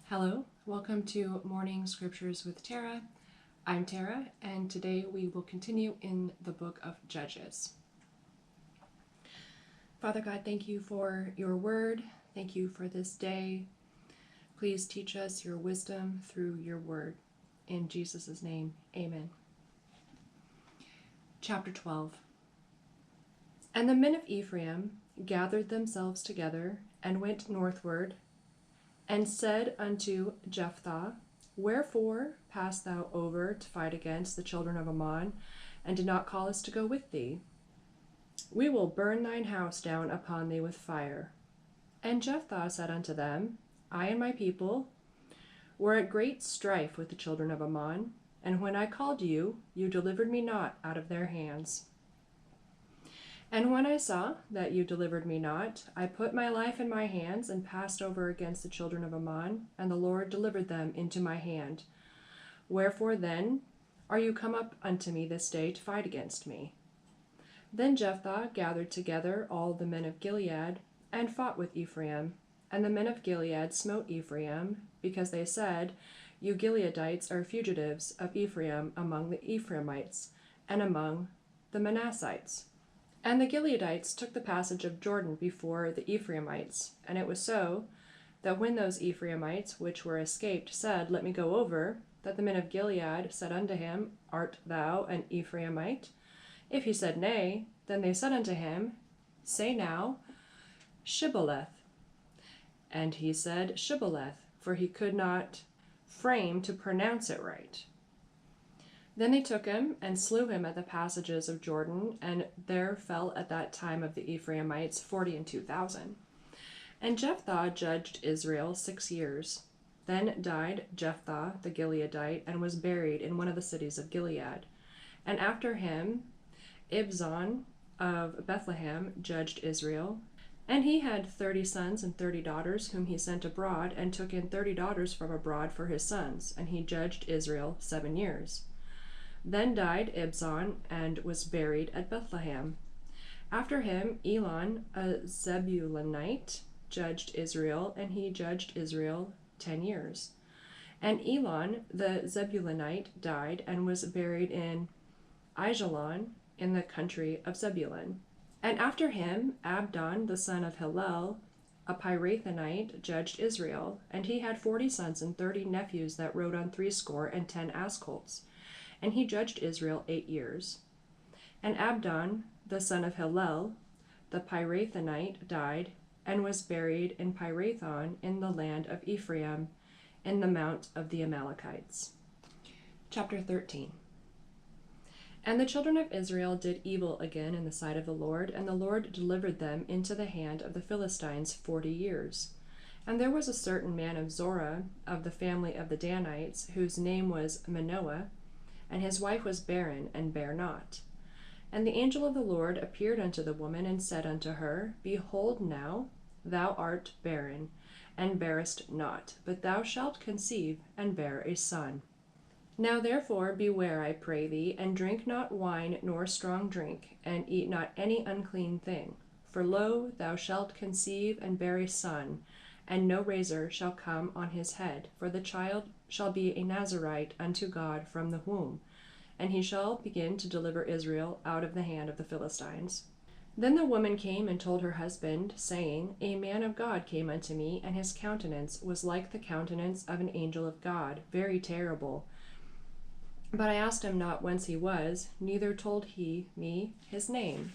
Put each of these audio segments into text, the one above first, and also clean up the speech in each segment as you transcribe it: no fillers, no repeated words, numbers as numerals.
Hello, welcome to Morning Scriptures with Tara. I'm Tara, and today we will continue in the book of Judges. Father God, thank you for your word. Thank you for this day. Please teach us your wisdom through your word. In Jesus' name, amen. Chapter 12. And the men of Ephraim gathered themselves together and went northward, and said unto Jephthah, Wherefore passed thou over to fight against the children of Ammon, and did not call us to go with thee? We will burn thine house down upon thee with fire. And Jephthah said unto them, I and my people were at great strife with the children of Ammon, and when I called you, you delivered me not out of their hands. And when I saw that you delivered me not, I put my life in my hands, and passed over against the children of Ammon, and the Lord delivered them into my hand. Wherefore then are you come up unto me this day to fight against me? Then Jephthah gathered together all the men of Gilead, and fought with Ephraim. And the men of Gilead smote Ephraim, because they said, You Gileadites are fugitives of Ephraim among the Ephraimites, and among the Manassites. And the Gileadites took the passage of Jordan before the Ephraimites. And it was so, that when those Ephraimites which were escaped said, Let me go over, that the men of Gilead said unto him, Art thou an Ephraimite? If he said, Nay, then they said unto him, Say now, Shibboleth. And he said, Shibboleth, for he could not frame to pronounce it right. Then they took him and slew him at the passages of Jordan, and there fell at that time of the Ephraimites 42,000. And Jephthah judged Israel 6 years. Then died Jephthah the Gileadite, and was buried in one of the cities of Gilead. And after him Ibzan of Bethlehem judged Israel. And he had 30 sons and 30 daughters, whom he sent abroad, and took in 30 daughters from abroad for his sons. And he judged Israel 7 years. Then died Ibzan, and was buried at Bethlehem. After him Elon, a Zebulunite, judged Israel, and he judged Israel 10 years. And Elon, the Zebulunite, died, and was buried in Aijalon, in the country of Zebulun. And after him Abdon, the son of Hillel, a Pirathonite, judged Israel, and he had 40 sons and 30 nephews that rode on 70 and 10 ass colts. And he judged Israel 8 years. And Abdon, the son of Hillel, the Pirathonite, died, and was buried in Pirathon in the land of Ephraim, in the mount of the Amalekites. Chapter 13. And the children of Israel did evil again in the sight of the Lord, and the Lord delivered them into the hand of the Philistines 40 years. And there was a certain man of Zorah, of the family of the Danites, whose name was Manoah, and his wife was barren, and bare not. And the angel of the Lord appeared unto the woman, and said unto her, Behold now, thou art barren, and bearest not, but thou shalt conceive, and bear a son. Now therefore beware, I pray thee, and drink not wine nor strong drink, and eat not any unclean thing. For lo, thou shalt conceive, and bear a son, and no razor shall come on his head, for the child shall be a Nazarite unto God from the womb, and he shall begin to deliver Israel out of the hand of the Philistines. Then the woman came and told her husband, saying, A man of God came unto me, and his countenance was like the countenance of an angel of God, very terrible. But I asked him not whence he was, neither told he me his name.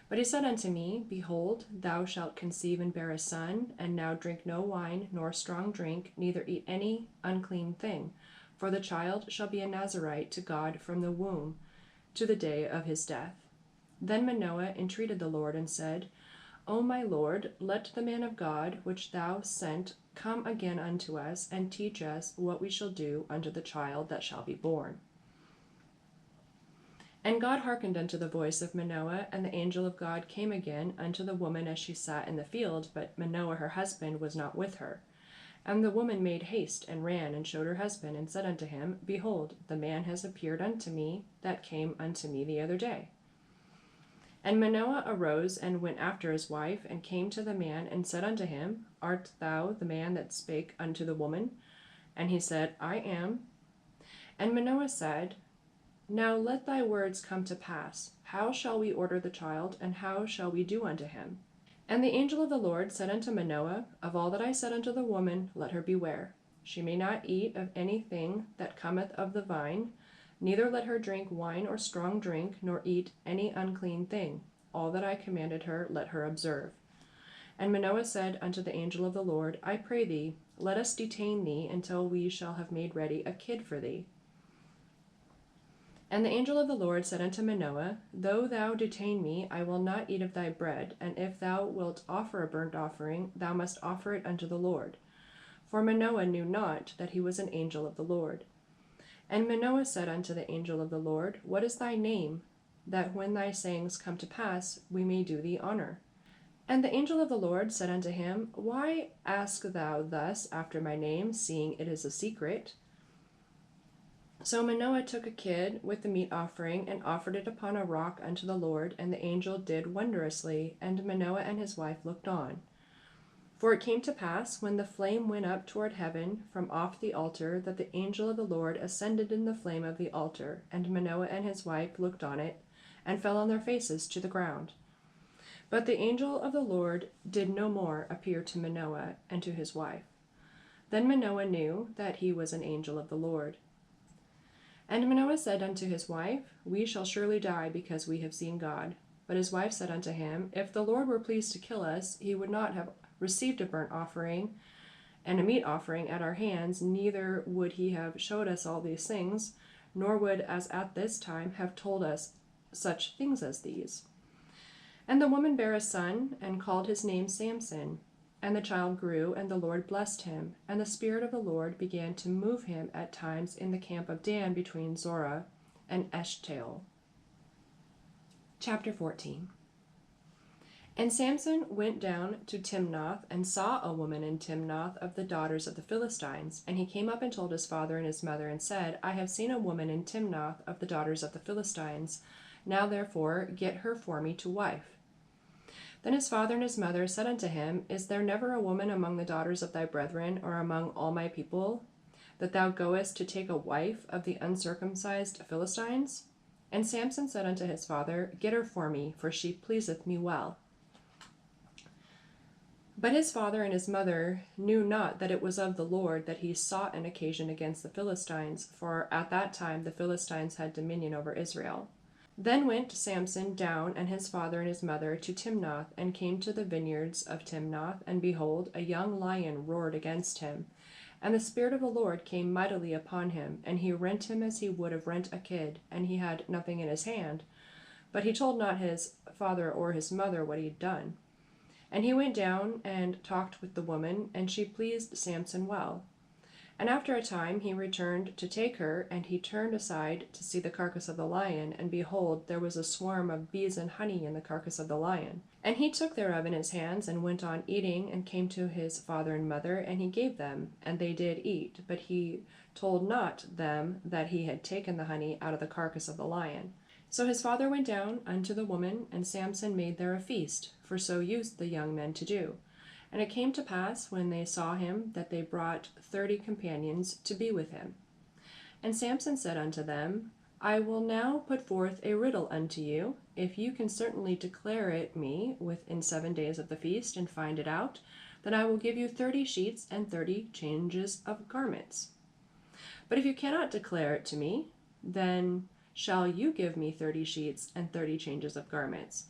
But he said unto me, Behold, thou shalt conceive and bear a son, and now drink no wine nor strong drink, neither eat any unclean thing. For the child shall be a Nazarite to God from the womb, to the day of his death. Then Manoah entreated the Lord, and said, O my Lord, let the man of God which thou sent come again unto us, and teach us what we shall do unto the child that shall be born. And God hearkened unto the voice of Manoah, and the angel of God came again unto the woman as she sat in the field, but Manoah her husband was not with her. And the woman made haste, and ran, and showed her husband, and said unto him, Behold, the man has appeared unto me that came unto me the other day. And Manoah arose and went after his wife, and came to the man, and said unto him, Art thou the man that spake unto the woman? And he said, I am. And Manoah said, Now let thy words come to pass. How shall we order the child, and how shall we do unto him? And the angel of the Lord said unto Manoah, Of all that I said unto the woman, let her beware. She may not eat of anything that cometh of the vine, neither let her drink wine or strong drink, nor eat any unclean thing. All that I commanded her, let her observe. And Manoah said unto the angel of the Lord, I pray thee, let us detain thee until we shall have made ready a kid for thee. And the angel of the Lord said unto Manoah, Though thou detain me, I will not eat of thy bread, and if thou wilt offer a burnt offering, thou must offer it unto the Lord. For Manoah knew not that he was an angel of the Lord. And Manoah said unto the angel of the Lord, What is thy name, that when thy sayings come to pass, we may do thee honor? And the angel of the Lord said unto him, Why ask thou thus after my name, seeing it is a secret? So Manoah took a kid with the meat offering, and offered it upon a rock unto the Lord, and the angel did wondrously, and Manoah and his wife looked on. For it came to pass, when the flame went up toward heaven from off the altar, that the angel of the Lord ascended in the flame of the altar, and Manoah and his wife looked on it, and fell on their faces to the ground. But the angel of the Lord did no more appear to Manoah and to his wife. Then Manoah knew that he was an angel of the Lord. And Manoah said unto his wife, We shall surely die, because we have seen God. But his wife said unto him, If the Lord were pleased to kill us, he would not have received a burnt offering and a meat offering at our hands, neither would he have showed us all these things, nor would, as at this time, have told us such things as these. And the woman bare a son, and called his name Samson. And the child grew, and the Lord blessed him. And the Spirit of the Lord began to move him at times in the camp of Dan between Zorah and Eshtaol. Chapter 14. And Samson went down to Timnath, and saw a woman in Timnath of the daughters of the Philistines. And he came up and told his father and his mother, and said, I have seen a woman in Timnath of the daughters of the Philistines. Now therefore get her for me to wife. Then his father and his mother said unto him, Is there never a woman among the daughters of thy brethren, or among all my people, that thou goest to take a wife of the uncircumcised Philistines? And Samson said unto his father, Get her for me, for she pleaseth me well. But his father and his mother knew not that it was of the Lord that he sought an occasion against the Philistines, for at that time the Philistines had dominion over Israel. Then went Samson down and his father and his mother to Timnath, and came to the vineyards of Timnath, and behold, a young lion roared against him. And the Spirit of the Lord came mightily upon him, and he rent him as he would have rent a kid, and he had nothing in his hand. But he told not his father or his mother what he had done. And he went down and talked with the woman, and she pleased Samson well. And after a time he returned to take her, and he turned aside to see the carcass of the lion, and behold, there was a swarm of bees and honey in the carcass of the lion. And he took thereof in his hands, and went on eating, and came to his father and mother, and he gave them, and they did eat. But he told not them that he had taken the honey out of the carcass of the lion. So his father went down unto the woman, and Samson made there a feast, for so used the young men to do. And it came to pass, when they saw him, that they brought 30 companions to be with him. And Samson said unto them, I will now put forth a riddle unto you. If you can certainly declare it me within 7 days of the feast, and find it out, then I will give you 30 sheets and 30 changes of garments. But if you cannot declare it to me, then shall you give me 30 sheets and 30 changes of garments.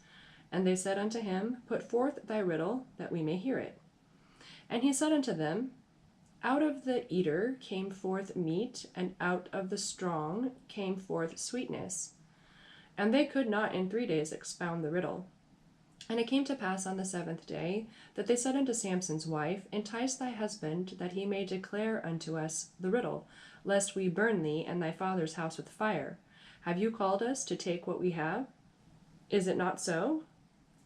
And they said unto him, Put forth thy riddle, that we may hear it. And he said unto them, Out of the eater came forth meat, and out of the strong came forth sweetness. And they could not in 3 days expound the riddle. And it came to pass on the 7th day, that they said unto Samson's wife, Entice thy husband, that he may declare unto us the riddle, lest we burn thee and thy father's house with fire. Have you called us to take what we have? Is it not so?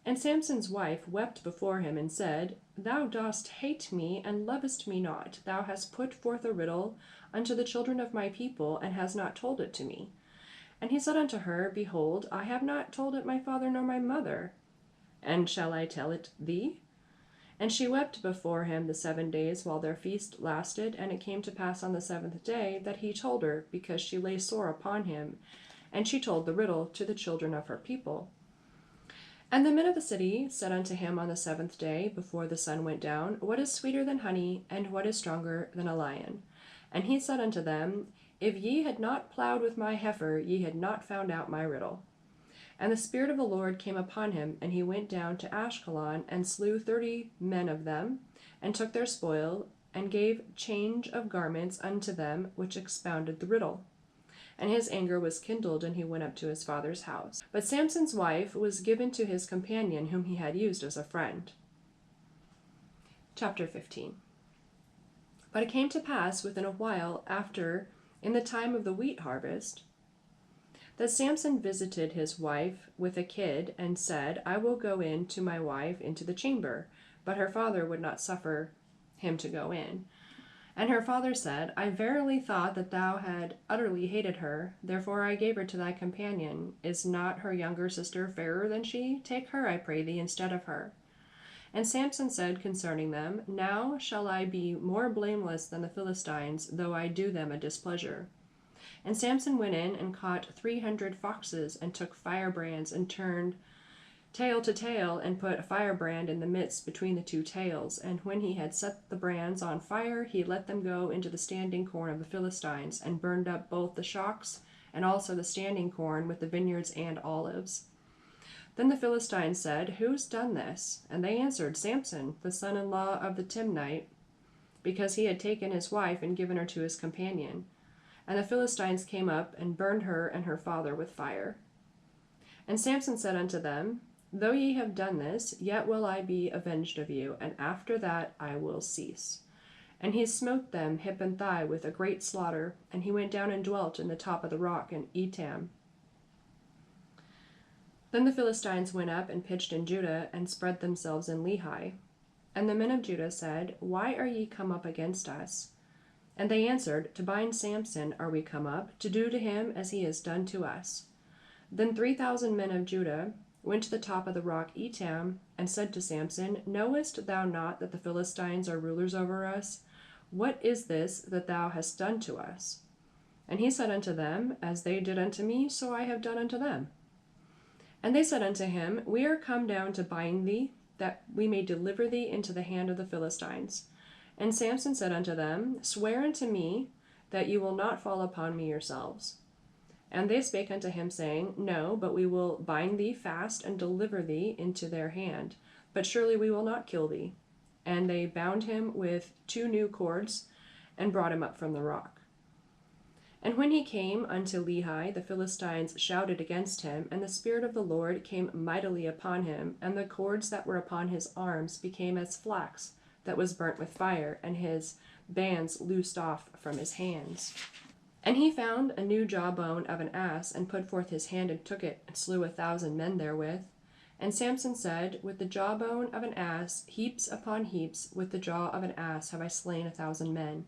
And Samson's wife wept before him, and said, Thou dost hate me, and lovest me not. Thou hast put forth a riddle unto the children of my people, and hast not told it to me. And he said unto her, Behold, I have not told it my father nor my mother. And shall I tell it thee? And she wept before him the 7 days while their feast lasted. And it came to pass on the 7th day that he told her, because she lay sore upon him. And she told the riddle to the children of her people. And the men of the city said unto him on the 7th day, before the sun went down, What is sweeter than honey, and what is stronger than a lion? And he said unto them, If ye had not plowed with my heifer, ye had not found out my riddle. And the Spirit of the Lord came upon him, and he went down to Ashkelon, and slew 30 men of them, and took their spoil, and gave change of garments unto them which expounded the riddle. And his anger was kindled, and he went up to his father's house. But Samson's wife was given to his companion, whom he had used as a friend. Chapter 15. But it came to pass within a while after, in the time of the wheat harvest, that Samson visited his wife with a kid, and said, I will go in to my wife into the chamber. But her father would not suffer him to go in. And her father said, I verily thought that thou had utterly hated her, therefore I gave her to thy companion. Is not her younger sister fairer than she? Take her, I pray thee, instead of her. And Samson said concerning them, Now shall I be more blameless than the Philistines, though I do them a displeasure. And Samson went in and caught 300 foxes, and took firebrands, and turned tail to tail, and put a firebrand in the midst between the 2 tails. And when he had set the brands on fire, he let them go into the standing corn of the Philistines, and burned up both the shocks and also the standing corn with the vineyards and olives. Then the Philistines said, Who's done this? And they answered, Samson, the son-in-law of the Timnite, because he had taken his wife and given her to his companion. And the Philistines came up and burned her and her father with fire. And Samson said unto them, Though ye have done this, yet will I be avenged of you, and after that I will cease. And he smote them hip and thigh with a great slaughter, and he went down and dwelt in the top of the rock in Etam. Then the Philistines went up and pitched in Judah, and spread themselves in Lehi. And the men of Judah said, Why are ye come up against us? And they answered, To bind Samson are we come up, to do to him as he has done to us. Then 3,000 men of Judah went to the top of the rock Etam, and said to Samson, Knowest thou not that the Philistines are rulers over us? What is this that thou hast done to us? And he said unto them, As they did unto me, so I have done unto them. And they said unto him, We are come down to bind thee, that we may deliver thee into the hand of the Philistines. And Samson said unto them, Swear unto me that you will not fall upon me yourselves. And they spake unto him, saying, No, but we will bind thee fast and deliver thee into their hand. But surely we will not kill thee. And they bound him with 2 new cords, and brought him up from the rock. And when he came unto Lehi, the Philistines shouted against him, and the Spirit of the Lord came mightily upon him, and the cords that were upon his arms became as flax that was burnt with fire, and his bands loosed off from his hands. And he found a new jawbone of an ass, and put forth his hand, and took it, and slew 1,000 men therewith. And Samson said, With the jawbone of an ass, heaps upon heaps, with the jaw of an ass have I slain 1,000 men.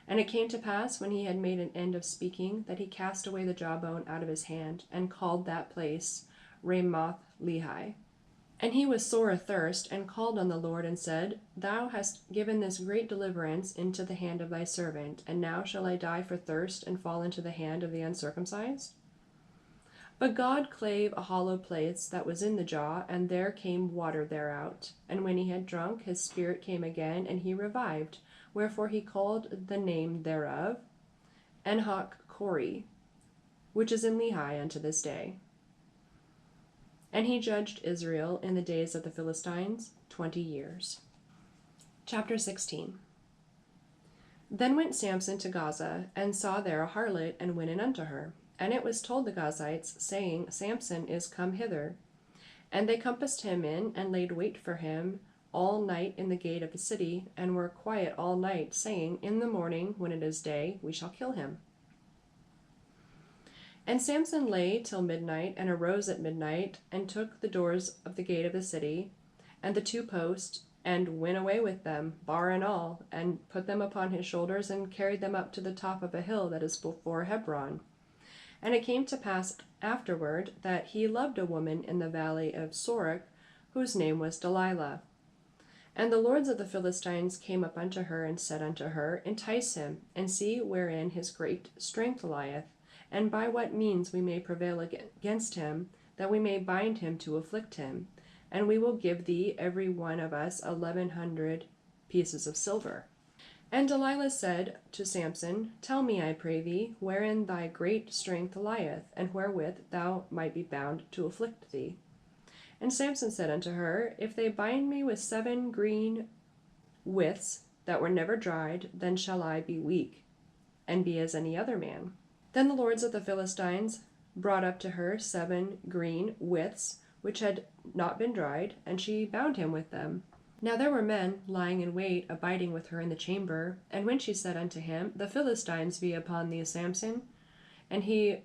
And it came to pass, when he had made an end of speaking, that he cast away the jawbone out of his hand, and called that place Ramoth Lehi. And he was sore athirst, and called on the Lord, and said, Thou hast given this great deliverance into the hand of thy servant, and now shall I die for thirst, and fall into the hand of the uncircumcised? But God clave a hollow place that was in the jaw, and there came water thereout. And when he had drunk, his spirit came again, and he revived. Wherefore he called the name thereof Enhoch-Kori, which is in Lehi unto this day. And he judged Israel in the days of the Philistines 20 years. Chapter 16. Then went Samson to Gaza, and saw there a harlot, and went in unto her. And it was told the Gazites, saying, Samson is come hither. And they compassed him in, and laid wait for him all night in the gate of the city, and were quiet all night, saying, In the morning, when it is day, we shall kill him. And Samson lay till midnight, and arose at midnight, and took the doors of the gate of the city, and the 2 posts, and went away with them, bar and all, and put them upon his shoulders, and carried them up to the top of a hill that is before Hebron. And it came to pass afterward that he loved a woman in the valley of Sorek, whose name was Delilah. And the lords of the Philistines came up unto her, and said unto her, Entice him, and see wherein his great strength lieth, and by what means we may prevail against him, that we may bind him to afflict him. And we will give thee every one of us 1,100 pieces of silver. And Delilah said to Samson, Tell me, I pray thee, wherein thy great strength lieth, and wherewith thou might be bound to afflict thee. And Samson said unto her, If they bind me with 7 green withs that were never dried, then shall I be weak, and be as any other man. Then the lords of the Philistines brought up to her 7 green withs, which had not been dried, and she bound him with them. Now there were men lying in wait, abiding with her in the chamber. And when she said unto him, The Philistines be upon thee, Samson, and he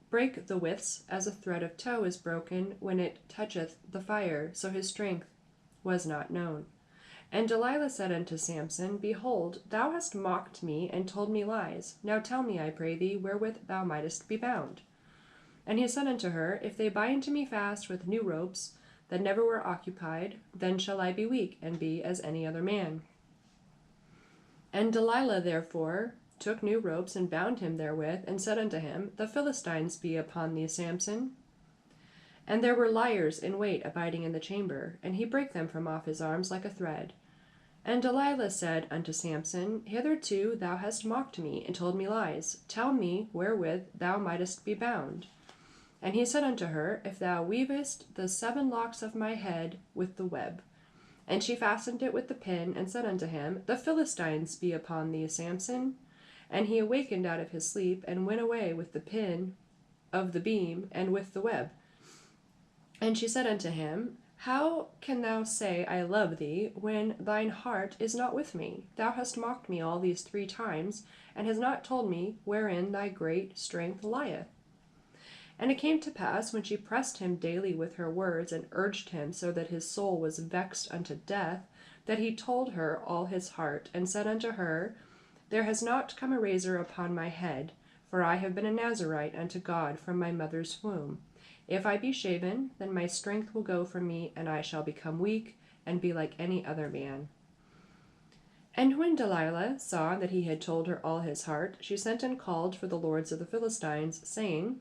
brake the withs as a thread of tow is broken when it toucheth the fire, so his strength was not known. And Delilah said unto Samson, Behold, thou hast mocked me, and told me lies. Now tell me, I pray thee, wherewith thou mightest be bound. And he said unto her, If they bind to me fast with new ropes that never were occupied, then shall I be weak, and be as any other man. And Delilah therefore took new ropes, and bound him therewith, and said unto him, The Philistines be upon thee, Samson. And there were liers in wait abiding in the chamber, and he brake them from off his arms like a thread. And Delilah said unto Samson, Hitherto thou hast mocked me, and told me lies. Tell me wherewith thou mightest be bound. And he said unto her, If thou weavest the 7 locks of my head with the web. And she fastened it with the pin, and said unto him, The Philistines be upon thee, Samson. And he awakened out of his sleep, and went away with the pin of the beam, and with the web. And she said unto him, How can thou say, I love thee, when thine heart is not with me? Thou hast mocked me all these 3 times, and hast not told me wherein thy great strength lieth. And it came to pass, when she pressed him daily with her words, and urged him so that his soul was vexed unto death, that he told her all his heart, and said unto her, There has not come a razor upon my head, for I have been a Nazarite unto God from my mother's womb. If I be shaven, then my strength will go from me, and I shall become weak, and be like any other man. And when Delilah saw that he had told her all his heart, she sent and called for the lords of the Philistines, saying,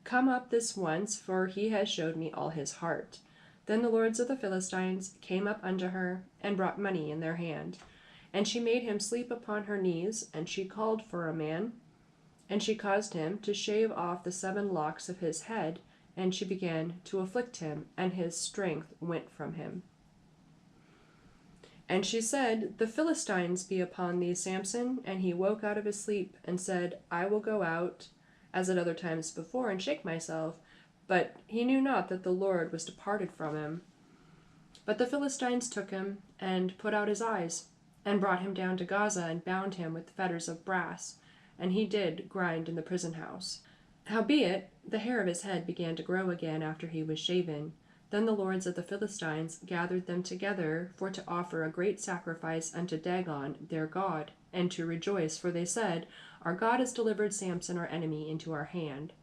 Come up this once, for he has showed me all his heart. Then the lords of the Philistines came up unto her, and brought money in their hand. And she made him sleep upon her knees, and she called for a man, and she caused him to shave off the 7 locks of his head, and she began to afflict him, and his strength went from him. And she said, The Philistines be upon thee, Samson. And he woke out of his sleep, and said, I will go out, as at other times before, and shake myself. But he knew not that the Lord was departed from him. But the Philistines took him, and put out his eyes, and brought him down to Gaza, and bound him with fetters of brass, and he did grind in the prison house. Howbeit, the hair of his head began to grow again after he was shaven. Then the lords of the Philistines gathered them together for to offer a great sacrifice unto Dagon their god, and to rejoice, for they said, Our God has delivered Samson our enemy into our hand.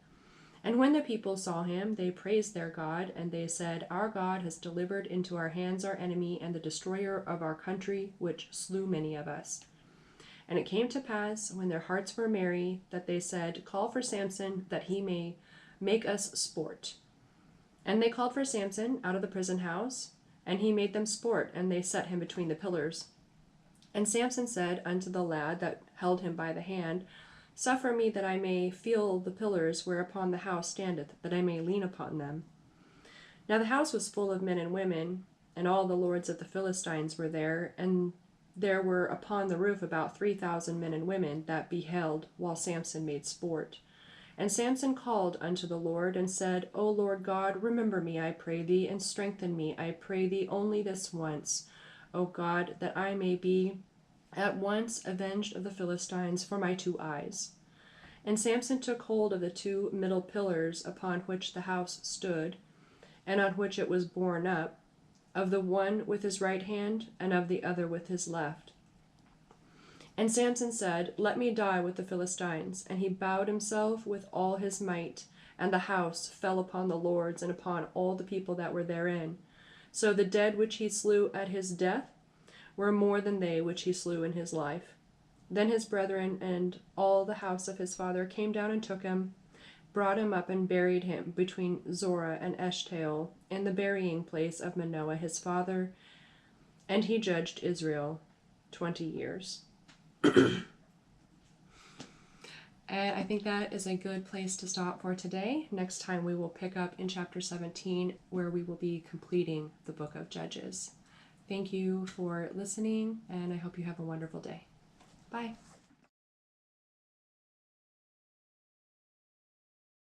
And when the people saw him, they praised their God, and they said, Our God has delivered into our hands our enemy, and the destroyer of our country, which slew many of us. And it came to pass, when their hearts were merry, that they said, Call for Samson, that he may make us sport. And they called for Samson out of the prison house, and he made them sport, and they set him between the pillars. And Samson said unto the lad that held him by the hand, Suffer me that I may feel the pillars whereupon the house standeth, that I may lean upon them. Now the house was full of men and women, and all the lords of the Philistines were there, and there were upon the roof about 3,000 men and women that beheld while Samson made sport. And Samson called unto the Lord, and said, O Lord God, remember me, I pray thee, and strengthen me, I pray thee, only this once, O God, that I may be at once avenged of the Philistines for my 2 eyes. And Samson took hold of the 2 middle pillars upon which the house stood, and on which it was borne up, of the one with his right hand, and of the other with his left. And Samson said, "Let me die with the Philistines." And he bowed himself with all his might, and the house fell upon the lords and upon all the people that were therein. So the dead which he slew at his death were more than they which he slew in his life. Then his brethren and all the house of his father came down and took him, brought him up and buried him between Zorah and Eshtaol in the burying place of Manoah his father, and he judged Israel 20 years. And I think that is a good place to stop for today. Next time we will pick up in chapter 17, where we will be completing the book of Judges. Thank you for listening, and I hope you have a wonderful day. Bye.